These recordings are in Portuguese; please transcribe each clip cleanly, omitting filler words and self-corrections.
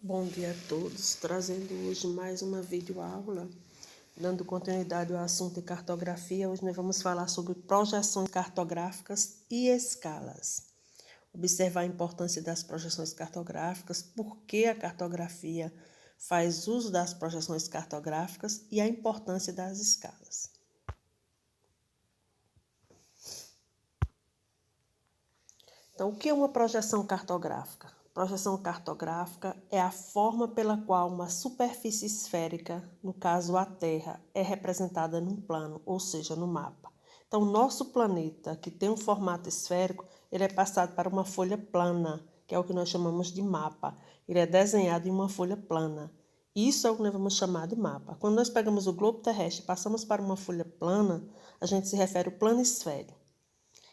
Bom dia a todos, trazendo hoje mais uma videoaula, dando continuidade ao assunto de cartografia. Hoje nós vamos falar sobre projeções cartográficas e escalas. Observar a importância das projeções cartográficas, por que a cartografia faz uso das projeções cartográficas e a importância das escalas. Então, o que é uma projeção cartográfica? Projeção cartográfica é a forma pela qual uma superfície esférica, no caso a Terra, é representada num plano, ou seja, no mapa. Então, o nosso planeta, que tem um formato esférico, ele é passado para uma folha plana, que é o que nós chamamos de mapa. Ele é desenhado em uma folha plana. Isso é o que nós vamos chamar de mapa. Quando nós pegamos o globo terrestre e passamos para uma folha plana, a gente se refere ao plano esférico.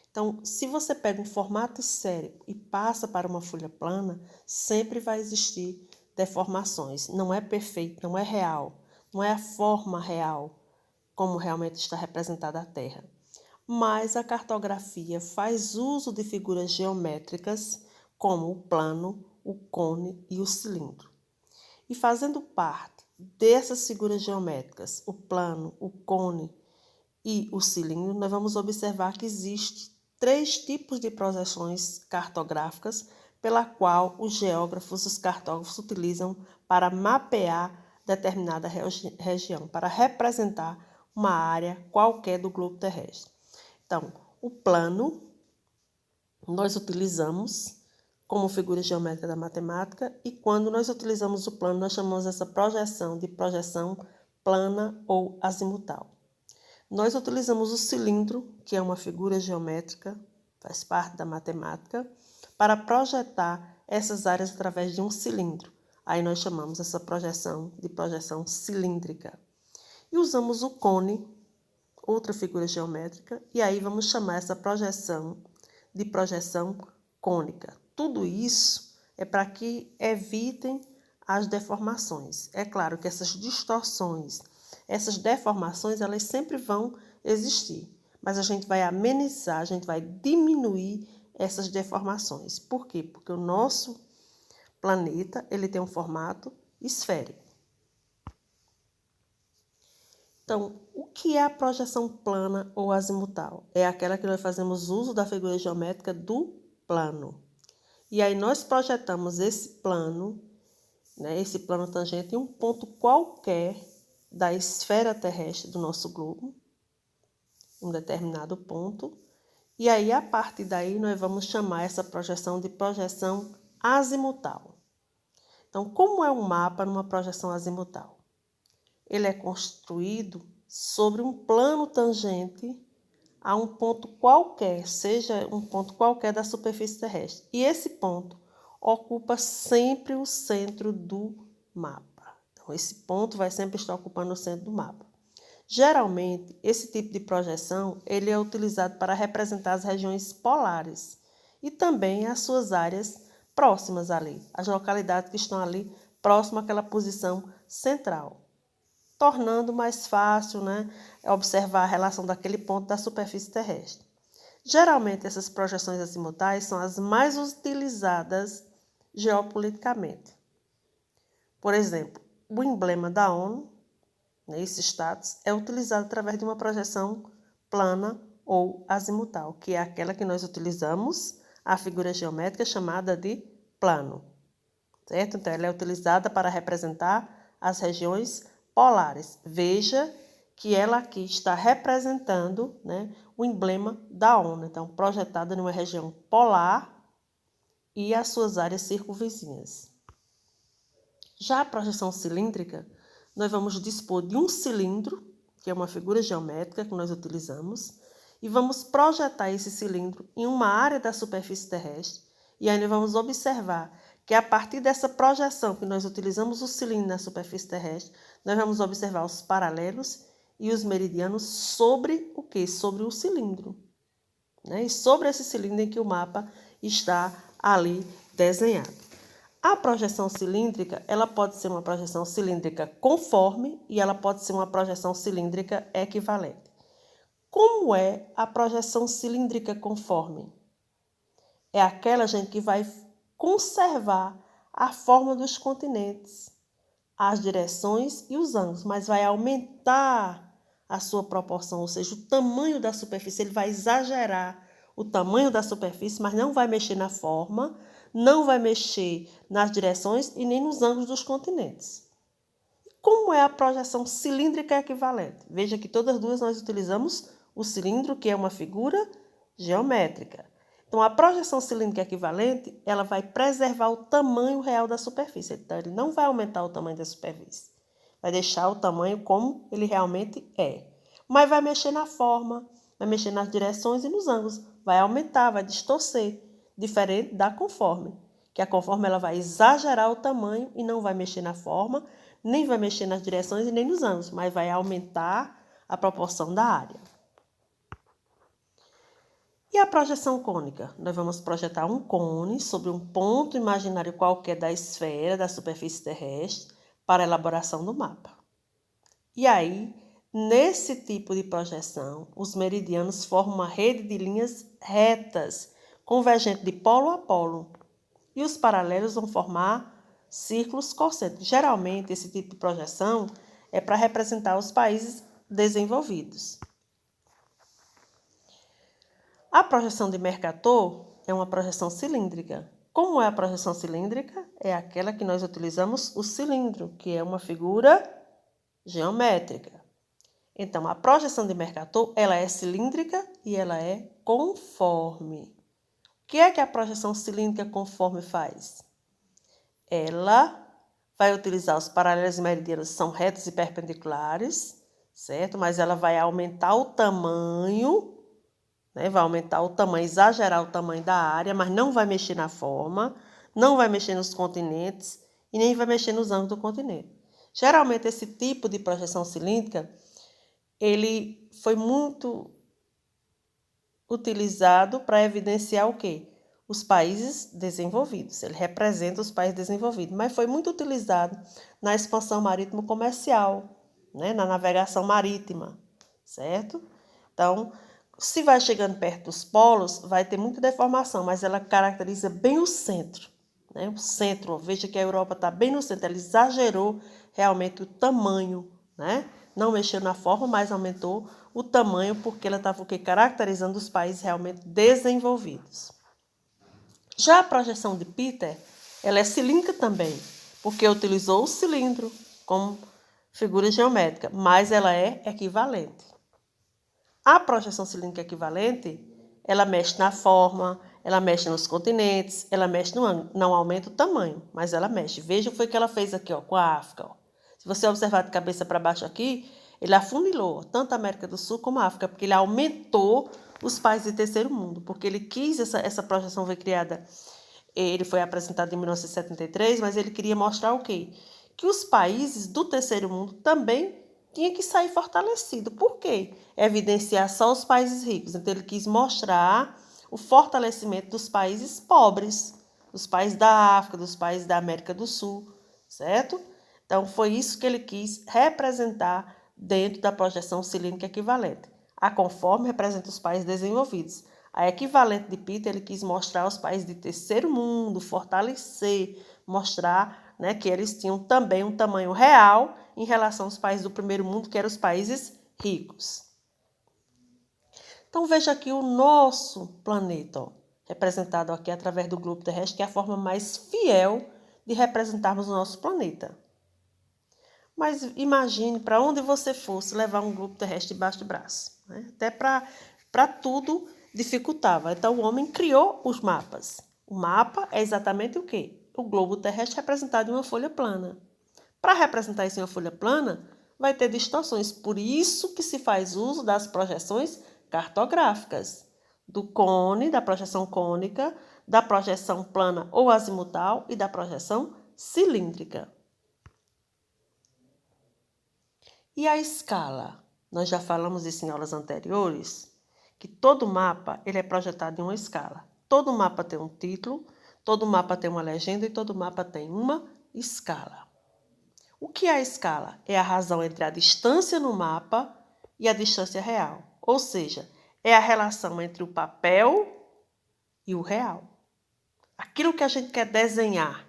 Então, se você pega um formato esférico e passa para uma folha plana, sempre vai existir deformações. Não é perfeito, não é real, não é a forma real como realmente está representada a Terra. Mas a cartografia faz uso de figuras geométricas como o plano, o cone e o cilindro. E fazendo parte dessas figuras geométricas, o plano, o cone e o cilindro, nós vamos observar que existe 3 tipos de projeções cartográficas pela qual os geógrafos, os cartógrafos utilizam para mapear determinada região, para representar uma área qualquer do globo terrestre. Então, o plano nós utilizamos como figura geométrica da matemática e quando nós utilizamos o plano, nós chamamos essa projeção de projeção plana ou azimutal. Nós utilizamos o cilindro, que é uma figura geométrica, faz parte da matemática, para projetar essas áreas através de um cilindro. Aí nós chamamos essa projeção de projeção cilíndrica. E usamos o cone, outra figura geométrica, e aí vamos chamar essa projeção de projeção cônica. Tudo isso é para que evitem as deformações. É claro que essas distorções, essas deformações, elas sempre vão existir, mas a gente vai amenizar, a gente vai diminuir essas deformações. Por quê? Porque o nosso planeta, ele tem um formato esférico. Então, o que é a projeção plana ou azimutal? É aquela que nós fazemos uso da figura geométrica do plano. E aí nós projetamos esse plano tangente em um ponto qualquer da esfera terrestre do nosso globo, um determinado ponto, e aí a partir daí nós vamos chamar essa projeção de projeção azimutal. Então, como é um mapa numa projeção azimutal? Ele é construído sobre um plano tangente a um ponto qualquer, seja um ponto qualquer da superfície terrestre. E esse ponto ocupa sempre o centro do mapa. Então, esse ponto vai sempre estar ocupando o centro do mapa. Geralmente, esse tipo de projeção ele é utilizado para representar as regiões polares e também as suas áreas próximas ali, as localidades que estão ali próximas àquela posição central, tornando mais fácil, observar a relação daquele ponto da superfície terrestre. Geralmente, essas projeções azimutais são as mais utilizadas geopoliticamente. Por exemplo, o emblema da ONU, esse status, é utilizado através de uma projeção plana ou azimutal, que é aquela que nós utilizamos a figura geométrica chamada de plano. Certo? Então, ela é utilizada para representar as regiões polares. Veja que ela aqui está representando o emblema da ONU. Então, projetada numa região polar e as suas áreas circunvizinhas. Já a projeção cilíndrica, nós vamos dispor de um cilindro, que é uma figura geométrica que nós utilizamos, e vamos projetar esse cilindro em uma área da superfície terrestre, e aí nós vamos observar que a partir dessa projeção que nós utilizamos o cilindro na superfície terrestre, nós vamos observar os paralelos e os meridianos sobre o quê? Sobre o cilindro. E sobre esse cilindro em que o mapa está ali desenhado. A projeção cilíndrica, ela pode ser uma projeção cilíndrica conforme e ela pode ser uma projeção cilíndrica equivalente. Como é a projeção cilíndrica conforme? É aquela, gente, que vai conservar a forma dos continentes, as direções e os ângulos, mas vai aumentar a sua proporção, ou seja, o tamanho da superfície, ele vai exagerar o tamanho da superfície, mas não vai mexer na forma, não vai mexer nas direções e nem nos ângulos dos continentes. Como é a projeção cilíndrica equivalente? Veja que todas as duas nós utilizamos o cilindro, que é uma figura geométrica. Então, a projeção cilíndrica equivalente, ela vai preservar o tamanho real da superfície. Então, ele não vai aumentar o tamanho da superfície. Vai deixar o tamanho como ele realmente é. Mas vai mexer na forma, vai mexer nas direções e nos ângulos. Vai aumentar, vai distorcer, diferente da conforme. Que a conforme ela vai exagerar o tamanho e não vai mexer na forma, nem vai mexer nas direções e nem nos ângulos, mas vai aumentar a proporção da área. E a projeção cônica? Nós vamos projetar um cone sobre um ponto imaginário qualquer da esfera da superfície terrestre para a elaboração do mapa. E aí, nesse tipo de projeção, os meridianos formam uma rede de linhas retas, convergentes de polo a polo, e os paralelos vão formar círculos concêntricos. Geralmente, esse tipo de projeção é para representar os países desenvolvidos. A projeção de Mercator é uma projeção cilíndrica. Como é a projeção cilíndrica? É aquela que nós utilizamos o cilindro, que é uma figura geométrica. Então, a projeção de Mercator, ela é cilíndrica e ela é conforme. O que é que a projeção cilíndrica conforme faz? Ela vai utilizar os paralelos e meridianos, que são retos e perpendiculares, certo? Mas ela vai aumentar o tamanho, né? Vai aumentar o tamanho, exagerar o tamanho da área, mas não vai mexer na forma, não vai mexer nos continentes e nem vai mexer nos ângulos do continente. Geralmente, esse tipo de projeção cilíndrica, ele foi muito utilizado para evidenciar o quê? Os países desenvolvidos. Ele representa os países desenvolvidos, mas foi muito utilizado na expansão marítimo-comercial, né? Na navegação marítima, certo? Então, se vai chegando perto dos polos, vai ter muita deformação, mas ela caracteriza bem o centro, né? O centro, veja que a Europa está bem no centro, ela exagerou realmente o tamanho, né? Não mexeu na forma, mas aumentou o tamanho, porque ela estava caracterizando os países realmente desenvolvidos. Já a projeção de Peter, ela é cilíndrica também, porque utilizou o cilindro como figura geométrica, mas ela é equivalente. A projeção cilíndrica equivalente, ela mexe na forma, ela mexe nos continentes, ela mexe no ângulo, não aumenta o tamanho, mas ela mexe. Veja o que foi que ela fez aqui, ó, com a África. Ó. Se você observar de cabeça para baixo aqui, ele afunilou tanto a América do Sul como a África, porque ele aumentou os países de terceiro mundo, porque ele quis, essa projeção foi criada, ele foi apresentado em 1973, mas ele queria mostrar o quê? Que os países do terceiro mundo também tinham que sair fortalecidos. Por quê? Evidenciar só os países ricos. Então, ele quis mostrar o fortalecimento dos países pobres, dos países da África, dos países da América do Sul, certo? Então, foi isso que ele quis representar dentro da projeção cilíndrica equivalente. A conforme representa os países desenvolvidos. A equivalente de Peter, ele quis mostrar os países de terceiro mundo, fortalecer, mostrar, né, que eles tinham também um tamanho real em relação aos países do primeiro mundo, que eram os países ricos. Então, veja aqui o nosso planeta, ó, representado aqui através do globo terrestre, que é a forma mais fiel de representarmos o nosso planeta. Mas imagine para onde você fosse levar um globo terrestre debaixo do braço. Né? Até para tudo dificultava. Então, o homem criou os mapas. O mapa é exatamente o quê? O globo terrestre representado em uma folha plana. Para representar isso em uma folha plana, vai ter distorções. Por isso que se faz uso das projeções cartográficas. Do cone, da projeção cônica, da projeção plana ou azimutal e da projeção cilíndrica. E a escala? Nós já falamos isso em aulas anteriores, que todo mapa ele é projetado em uma escala. Todo mapa tem um título, todo mapa tem uma legenda e todo mapa tem uma escala. O que é a escala? É a razão entre a distância no mapa e a distância real. Ou seja, é a relação entre o papel e o real. Aquilo que a gente quer desenhar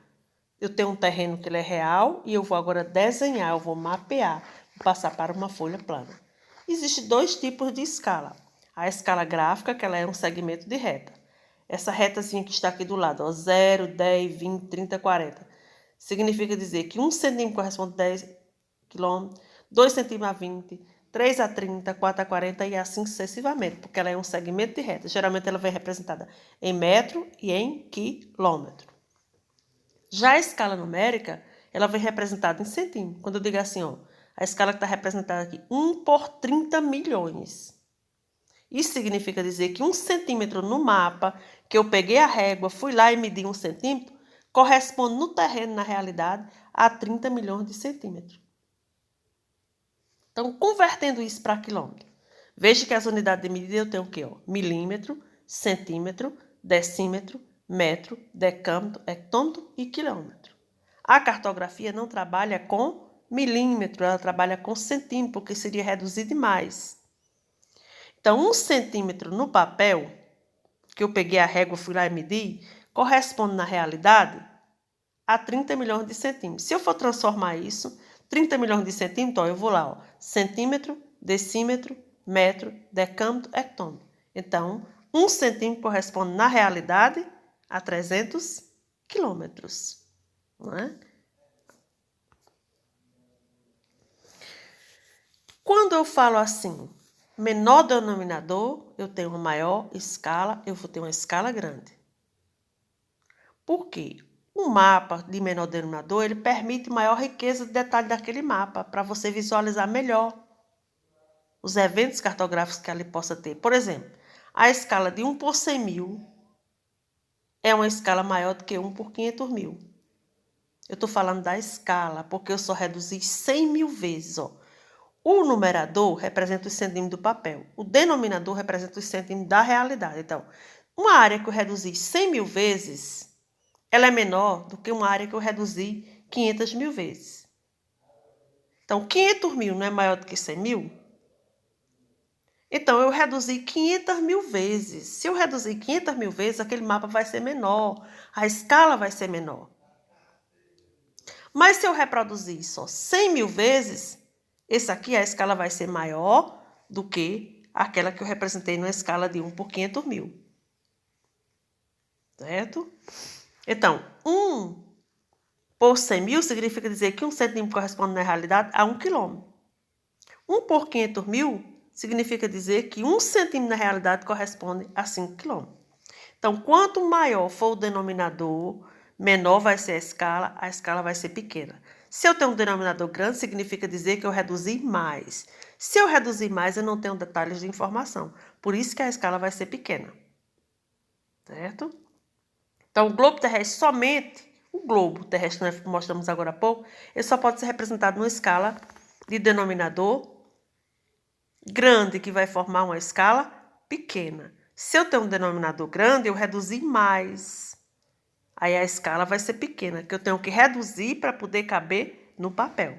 Eu tenho um terreno que ele é real e eu vou agora desenhar, eu vou mapear, vou passar para uma folha plana. Existem dois tipos de escala. A escala gráfica, que ela é um segmento de reta. Essa retazinha que está aqui do lado, ó, 0, 10, 20, 30, 40. Significa dizer que 1 centímetro corresponde a 10 quilômetros, 2 centímetros a 20, 3 a 30, 4 a 40 e assim sucessivamente, porque ela é um segmento de reta. Geralmente ela vem representada em metro e em quilômetro. Já a escala numérica, ela vem representada em centímetros. Quando eu digo assim, ó, a escala que está representada aqui, 1 por 30 milhões. Isso significa dizer que 1 centímetro no mapa, que eu peguei a régua, fui lá e medi 1 centímetro, corresponde no terreno, na realidade, a 30 milhões de centímetros. Então, convertendo isso para quilômetro, veja que as unidades de medida eu tenho o quê? Ó? Milímetro, centímetro, decímetro, metro, decâmetro, hectômetro e quilômetro. A cartografia não trabalha com milímetro, ela trabalha com centímetro, porque seria reduzir demais. Então, 1 centímetro no papel, que eu peguei a régua, fui lá e medi, corresponde na realidade a 30 milhões de centímetros. Se eu for transformar isso, 30 milhões de centímetros, ó, eu vou lá, ó, centímetro, decímetro, metro, decâmetro, hectômetro. Então, 1 centímetro corresponde na realidade a 300 quilômetros. Não é? Quando eu falo assim, menor denominador, eu tenho uma maior escala, eu vou ter uma escala grande. Por quê? Um mapa de menor denominador, ele permite maior riqueza de detalhe daquele mapa, para você visualizar melhor os eventos cartográficos que ele possa ter. Por exemplo, a escala de 1 por 100 mil é uma escala maior do que 1 por 500 mil. Eu estou falando da escala, porque eu só reduzi 100 mil vezes, ó. O numerador representa os centímetros do papel. O denominador representa os centímetros da realidade. Então, uma área que eu reduzi 100 mil vezes, ela é menor do que uma área que eu reduzi 500 mil vezes. Então, 500 mil não é maior do que 100 mil? Então, eu reduzi 500 mil vezes. Se eu reduzir 500 mil vezes, aquele mapa vai ser menor. A escala vai ser menor. Mas se eu reproduzir só 100 mil vezes, esse aqui, a escala vai ser maior do que aquela que eu representei numa escala de 1 por 500 mil. Certo? Então, 1 por 100 mil significa dizer que 1 centímetro corresponde na realidade a 1 quilômetro. 1 por 500 mil significa dizer que 1 centímetro na realidade corresponde a 5 quilômetros. Então, quanto maior for o denominador, menor vai ser a escala vai ser pequena. Se eu tenho um denominador grande, significa dizer que eu reduzi mais. Se eu reduzir mais, eu não tenho detalhes de informação. Por isso que a escala vai ser pequena. Certo? Então, o globo terrestre somente, o globo terrestre que nós mostramos agora há pouco, ele só pode ser representado numa escala de denominador grande, que vai formar uma escala pequena. Se eu tenho um denominador grande, eu reduzi mais. Aí a escala vai ser pequena, que eu tenho que reduzir para poder caber no papel.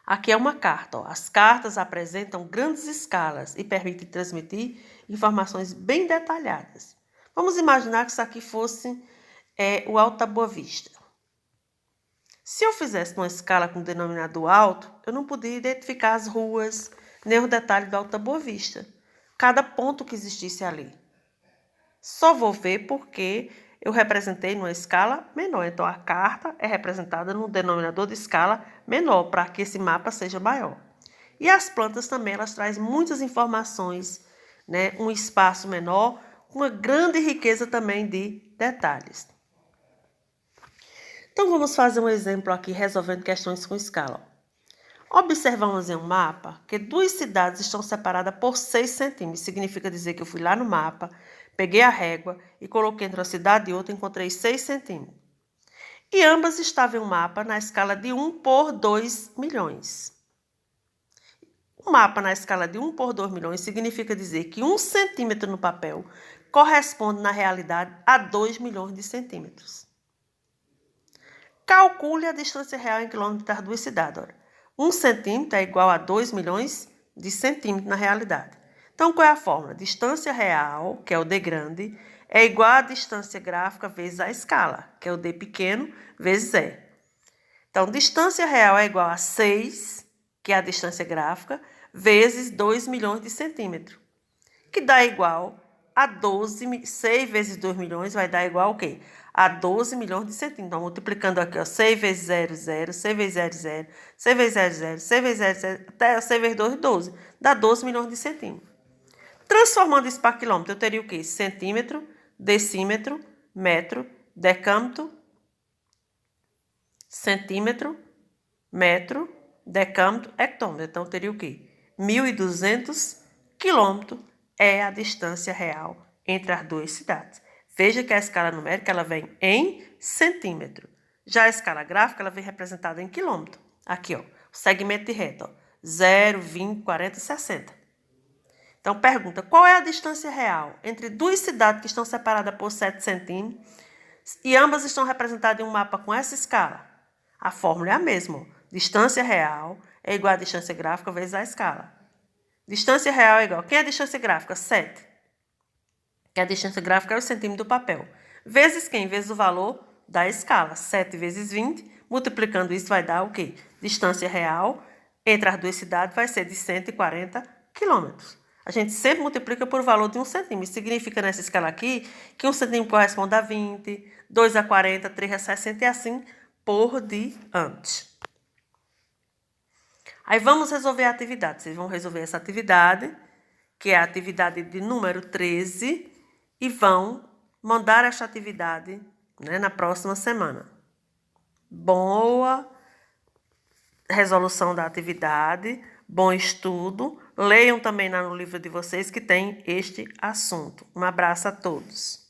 Aqui é uma carta. Ó. As cartas apresentam grandes escalas e permitem transmitir informações bem detalhadas. Vamos imaginar que isso aqui fosse o Alto da Boa Vista. Se eu fizesse uma escala com denominador alto, eu não podia identificar as ruas, nem os detalhes do Alto da Boa Vista. Cada ponto que existisse ali. Só vou ver porque eu representei numa escala menor. Então, a carta é representada num denominador de escala menor, para que esse mapa seja maior. E as plantas também, elas trazem muitas informações, né? Um espaço menor, uma grande riqueza também de detalhes. Então, vamos fazer um exemplo aqui, resolvendo questões com escala. Observamos em um mapa que 2 cidades estão separadas por 6 centímetros. Significa dizer que eu fui lá no mapa, peguei a régua e coloquei entre uma cidade e outra e encontrei 6 centímetros. E ambas estavam em um mapa na escala de 1 por 2 milhões. Um mapa na escala de 1 por 2 milhões significa dizer que 1 centímetro no papel corresponde, na realidade, a 2 milhões de centímetros. Calcule a distância real em quilômetros das 2 cidades. Olha. 1 centímetro é igual a 2 milhões de centímetros na realidade. Então, qual é a fórmula? Distância real, que é o D grande, é igual à distância gráfica vezes a escala, que é o D pequeno vezes E. Então, distância real é igual a 6, que é a distância gráfica, vezes 2 milhões de centímetros, que dá igual a 12, 6 vezes 2 milhões vai dar igual ao quê? A 12 milhões de centímetros. Então, multiplicando aqui, ó, 6 vezes 0, 0, 6 vezes 0, 0, 6 vezes 0, 0, 6 vezes 0, 0, até 6 vezes 2, 12. Dá 12 milhões de centímetros. Transformando isso para quilômetro, eu teria o quê? Centímetro, decímetro, metro, decâmetro, centímetro, metro, decâmetro, hectômetro. Então, eu teria o quê? 1.200 quilômetros é a distância real entre as duas cidades. Veja que a escala numérica ela vem em centímetro. Já a escala gráfica ela vem representada em quilômetro. Aqui, ó, o segmento de reta, ó, 0, 20, 40 e 60. Então, pergunta, qual é a distância real entre duas cidades que estão separadas por 7 centímetros e ambas estão representadas em um mapa com essa escala? A fórmula é a mesma. Ó. Distância real é igual a distância gráfica vezes a escala. Distância real é igual. Quem é a distância gráfica? 7. Que a distância gráfica é o centímetro do papel. Vezes quem? Vezes o valor da escala. 7 vezes 20. Multiplicando isso vai dar o quê? Distância real entre as duas cidades vai ser de 140 quilômetros. A gente sempre multiplica por valor de 1 centímetro. Significa nessa escala aqui que 1 centímetro corresponde a 20, 2 a 40, 3 a 60 e assim por diante. Aí vamos resolver a atividade. Vocês vão resolver essa atividade, que é a atividade de número 13, e vão mandar esta atividade, né, na próxima semana. Boa resolução da atividade, bom estudo. Leiam também lá no livro de vocês que tem este assunto. Um abraço a todos.